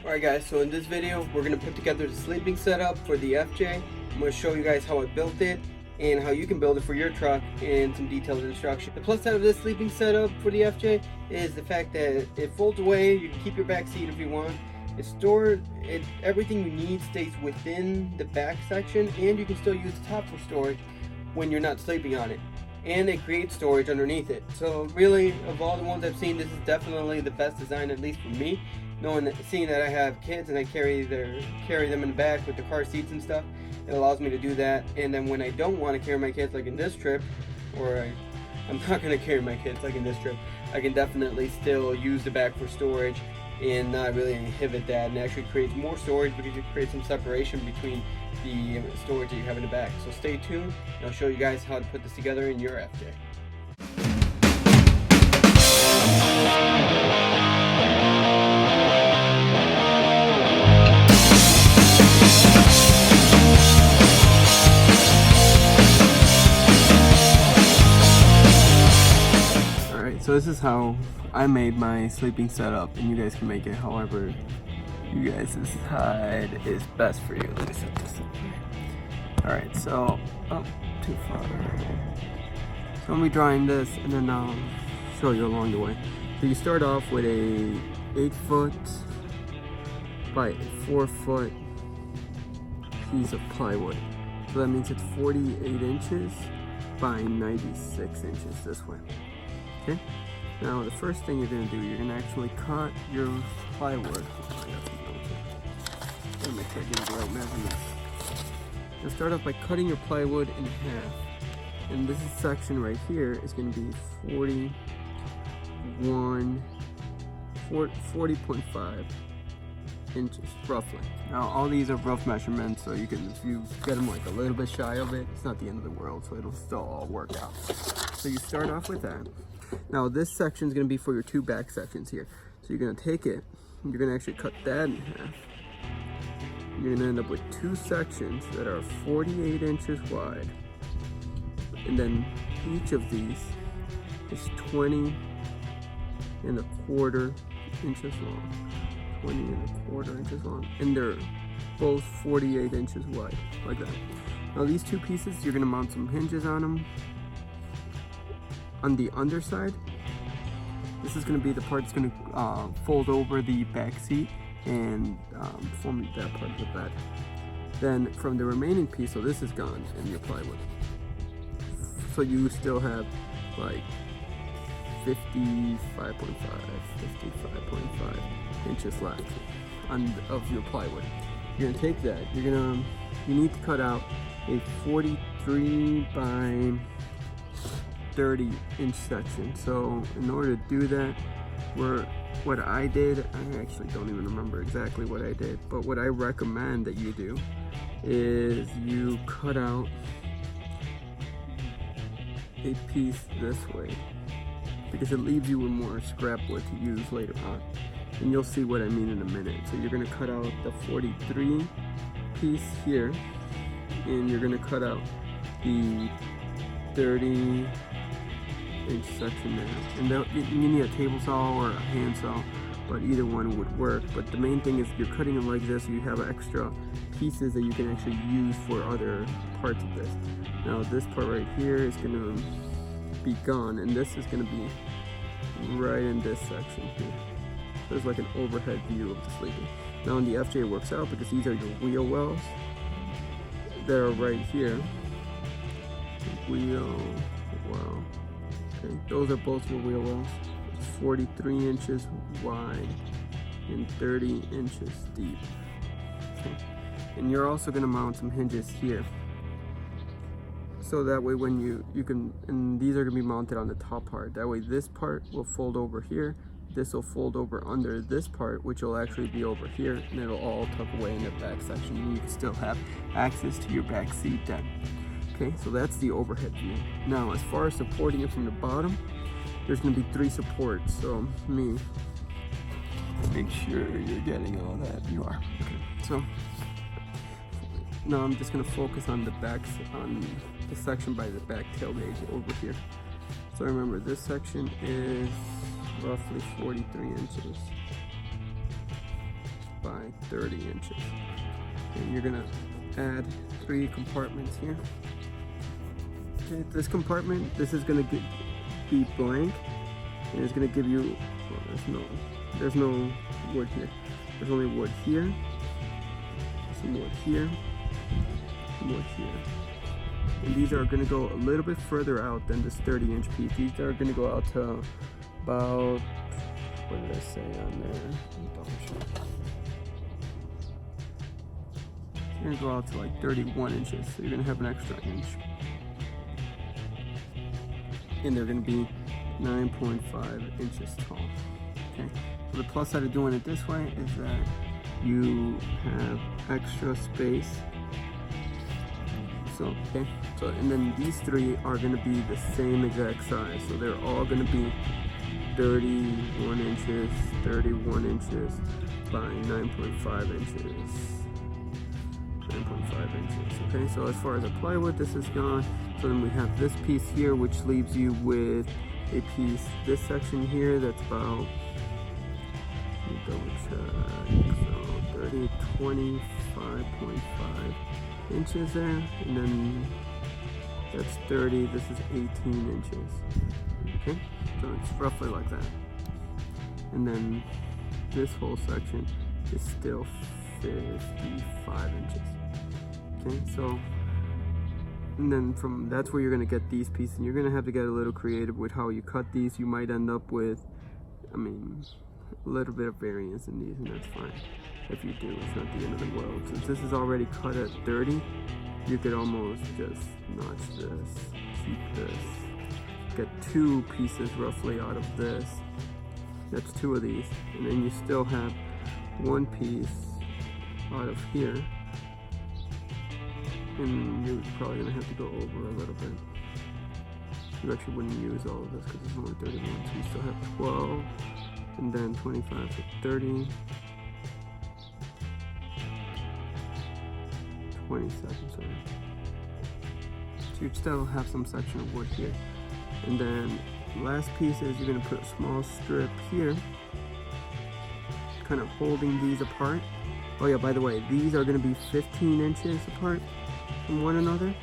Alright guys, so in this video we're going to put together the sleeping setup for the FJ. I'm going to show you guys how I built it and how you can build it for your truck and some detailed instruction. The plus side of this sleeping setup for the FJ is the fact that it folds away. You can keep your back seat if you want. It's stored, everything you need stays within the back section, and you can still use the top for storage when you're not sleeping on it. And it creates storage underneath it. So really, of all the ones I've seen, this is definitely the best design, at least for me. Seeing that I have kids and I carry them in the back with the car seats and stuff, it allows me to do that. And then when I don't want to carry my kids, like in this trip, or I'm not going to carry my kids like in this trip, I can definitely still use the back for storage and not really inhibit that, and it actually creates more storage because you create some separation between the storage that you have in the back. So stay tuned and I'll show you guys how to put this together in your FJ. So this is how I made my sleeping setup, and you guys can make it however you guys decide is best for you. Let me set this up. Alright, so too far. So I'm be drawing this and then I'll show you along the way. So you start off with a 8-foot by 4-foot piece of plywood. So that means it's 48 inches by 96 inches this way. Okay, now the first thing you're going to do, you're going to actually cut your plywood. Let me try to get the right measurements. You'll start off by cutting your plywood in half, and this section right here is going to be 40.5 inches roughly. Now all these are rough measurements, so you can, if you get them like a little bit shy of it, it's not the end of the world, so it'll still all work out. So you start off with that. Now this section is going to be for your two back sections here. So you're going to take it, and you're going to actually cut that in half. You're going to end up with two sections that are 48 inches wide. And then each of these is 20.25 inches long. 20.25 inches long. And they're both 48 inches wide, like that. Now these two pieces, you're going to mount some hinges on them. On the underside, this is going to be the part that's going to fold over the back seat and form that part of the bed. Then from the remaining piece, so this is gone in your plywood. So you still have like 55.5 inches left of your plywood. You're going to take that, you need to cut out a 43 by 30 inch section. So in order to do that, what I did, I actually don't even remember exactly what I did, but what I recommend that you do is you cut out a piece this way, because it leaves you with more scrap wood to use later on, and you'll see what I mean in a minute. So you're going to cut out the 43 piece here, and you're going to cut out the 30 inch section there, and you need a table saw or a hand saw, but either one would work. But the main thing is you're cutting them like this so you have extra pieces that you can actually use for other parts of this. Now this part right here is going to be gone, and this is going to be right in this section here. There's like an overhead view of the sleeping. Now in the FJ it works out because these are your wheel wells that are right here. Wheel well. Okay, those are both your wheel wells. It's 43 inches wide and 30 inches deep. Okay. And you're also going to mount some hinges here. So that way when you can, and these are going to be mounted on the top part. That way this part will fold over here. This will fold over under this part, which will actually be over here, and it'll all tuck away in the back section. And you can still have access to your back seat then. Okay, so that's the overhead view. Now, as far as supporting it from the bottom, there's going to be 3 supports. So, make sure you're getting all that. You are. Okay, so now I'm just going to focus on the back, on the section by the back tailgate over here. So remember, this section is roughly 43 inches. by 30 inches. And you're gonna add 3 compartments here. Okay, this compartment, this is gonna be blank, and it's gonna give you, well, there's no wood here. There's only wood here, some wood here, some wood here. And these are gonna go a little bit further out than this 30-inch piece. These are gonna go out to about, what did I say on there? Double check. It's gonna go out to like 31 inches, so you're gonna have an extra inch. And they're gonna be 9.5 inches tall. Okay. So the plus side of doing it this way is that you have extra space. So, okay. So, and then these 3 are gonna be the same exact size. So they're all gonna be 31 inches, 31 inches by 9.5 inches. 9.5 inches. Okay, so as far as the plywood, this is gone. So then we have this piece here, which leaves you with a piece, this section here, that's about, let me double check, so 30, 25.5 inches there, and then that's 30, this is 18 inches. Okay, so it's roughly like that. And then this whole section is still 55 inches. Okay, so, and then from that's where you're gonna get these pieces, and you're gonna have to get a little creative with how you cut these. You might end up with, I mean, a little bit of variance in these, and that's fine. If you do, it's not the end of the world. Since this is already cut at 30, you could almost just notch this, keep this, get 2 pieces roughly out of this. That's 2 of these, and then you still have 1 piece out of here. And you're probably gonna have to go over a little bit. You actually wouldn't use all of this because it's only 31, so you still have 12, and then 25 to 30, 27, sorry. So you still have some section of wood here. And then last piece is you're gonna put a small strip here, kind of holding these apart. Oh yeah, by the way, these are gonna be 15 inches apart from one another.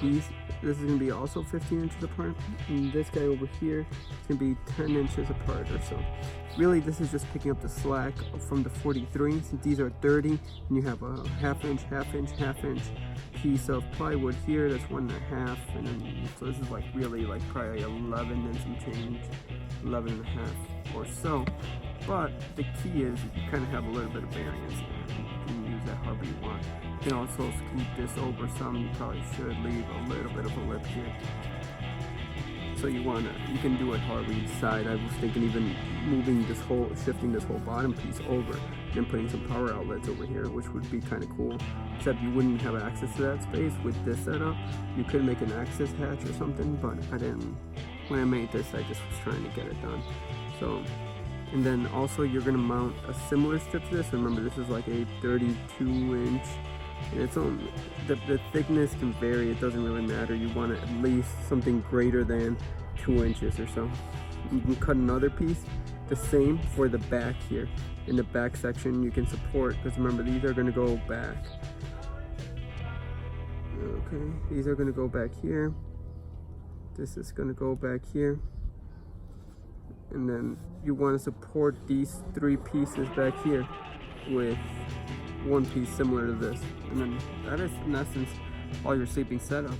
This is going to be also 15 inches apart, and this guy over here is going to be 10 inches apart or so. Really, this is just picking up the slack from the 43, since these are 30, and you have a half inch piece of plywood here that's 1.5, and then so this is like really like probably 11 and some change, 11.5 or so. But the key is you kind of have a little bit of variance there. You can use that however you want. You can also scoot this over some. You probably should leave a little bit of a lip here. So you can do it however you decide. I was thinking even shifting this whole bottom piece over and putting some power outlets over here, which would be kind of cool. Except you wouldn't have access to that space with this setup. You could make an access hatch or something, but I didn't. When I made this, I just was trying to get it done. So. And then also you're gonna mount a similar strip to this. Remember, this is like a 32-inch, and it's on the thickness can vary. It doesn't really matter. You want at least something greater than 2 inches or so. You can cut another piece the same for the back here. In the back section, you can support, because remember, these are gonna go back. Okay, these are gonna go back here. This is gonna go back here. And then you want to support these 3 pieces back here with 1 piece similar to this. And then that is in essence all your sleeping setup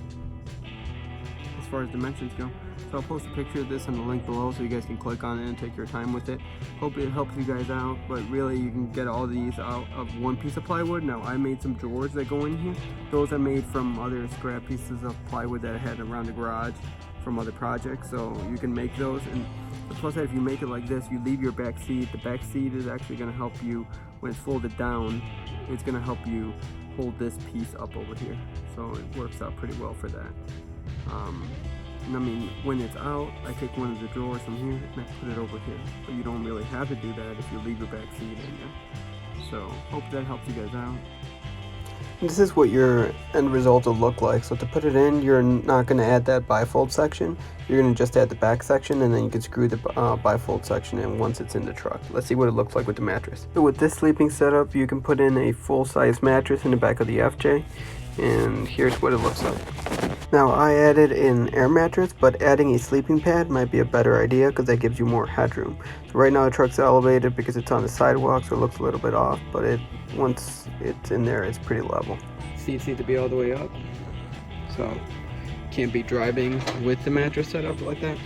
as far as dimensions go. So I'll post a picture of this in the link below so you guys can click on it and take your time with it. Hope it helps you guys out, but really you can get all these out of 1 piece of plywood. Now I made some drawers that go in here. Those I made from other scrap pieces of plywood that I had around the garage from other projects, so you can make those. And the plus side, if you make it like this, you leave your back seat. The back seat is actually going to help you when it's folded down. It's going to help you hold this piece up over here, so it works out pretty well for that. And I mean, when it's out, I take one of the drawers from here and I put it over here, but you don't really have to do that if you leave your back seat in there. So hope that helps you guys out. This is what your end result will look like. So to put it in, you're not going to add that bifold section. You're going to just add the back section, and then you can screw the bifold section in once it's in the truck. Let's see what it looks like with the mattress. So with this sleeping setup, you can put in a full-size mattress in the back of the FJ, and here's what it looks like. Now I added an air mattress, but adding a sleeping pad might be a better idea because that gives you more headroom. So right now the truck's elevated because it's on the sidewalk, so it looks a little bit off, but once it's in there, it's pretty level. Seats need to be all the way up, so can't be driving with the mattress set up like that.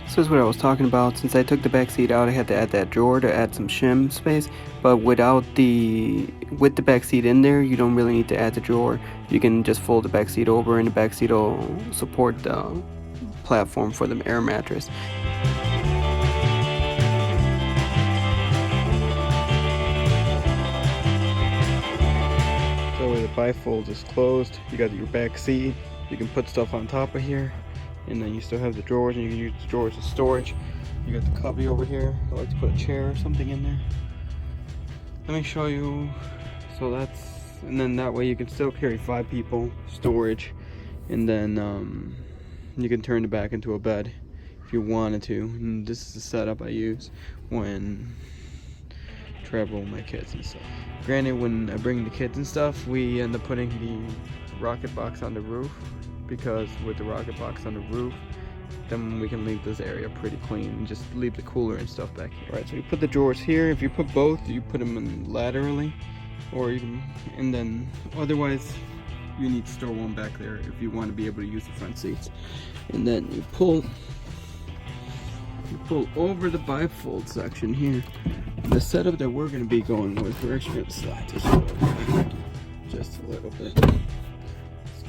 This is what I was talking about. Since I took the back seat out, I had to add that drawer to add some shim space, but with the back seat in there, you don't really need to add the drawer. You can just fold the back seat over, and the back seat will support the platform for the air mattress. So where the bifold is closed, you got your back seat. You can put stuff on top of here, and then you still have the drawers, and you can use the drawers as storage. You got the cubby over here. I like to put a chair or something in there. Let me show you. So and then that way you can still carry 5 people, storage, and then you can turn the back into a bed if you wanted to. And this is the setup I use when travel with my kids and stuff. Granted, when I bring the kids and stuff, we end up putting the rocket box on the roof, because with the rocket box on the roof, then we can leave this area pretty clean and just leave the cooler and stuff back here. Alright, so you put the drawers here. If you put both, you put them in laterally, or you can, and then otherwise you need to store one back there if you want to be able to use the front seats. And then you pull over the bifold section here. The setup that we're going to be going with, we're actually going to slide this over just a little bit.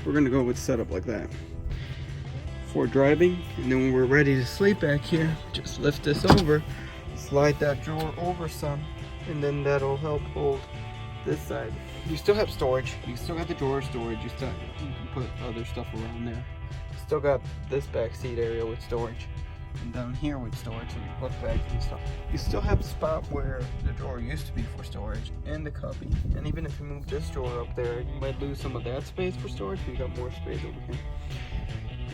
We're going to go with setup like that for driving, and then when we're ready to sleep back here, just lift this over, slide that drawer over some, and then that'll help hold this side. You still have storage. You still got the drawer storage. You can put other stuff around there. Still got this back seat area with storage, and down here with storage, so you put bags and stuff. You still have a spot where the drawer used to be for storage, and the cubby. And even if you move this drawer up there, you might lose some of that space for storage, but you got more space over here.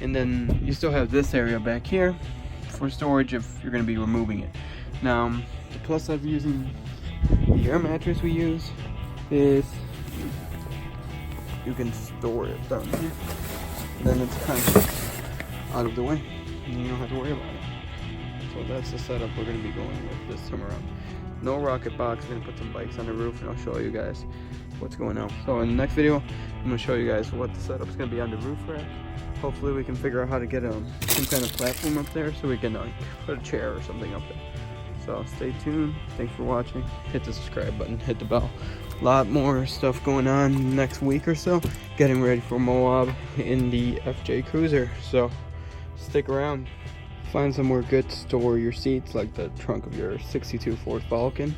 And then you still have this area back here for storage if you're going to be removing it. Now, the plus of using the air mattress we use is you can store it down here. Then it's kind of out of the way, and you don't have to worry about it. So that's the setup we're going to be going with this time around. No rocket box. We're going to put some bikes on the roof, and I'll show you guys what's going on. So in the next video, I'm going to show you guys what the setup's going to be on the roof rack. Hopefully we can figure out how to get some kind of platform up there so we can put a chair or something up there. So stay tuned. Thanks for watching. Hit the subscribe button, hit the bell. A lot more stuff going on next week or so. Getting ready for Moab in the FJ Cruiser. So stick around. Find somewhere good to store your seats, like the trunk of your '62 Ford Falcon.